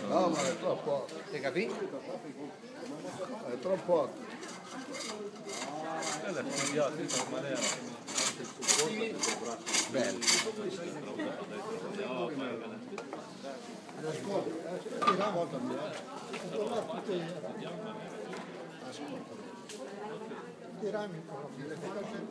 No, ma è troppo. Hai capito? È troppo. Quella è studiata in questa maniera. Bello. I rami proprio, le cose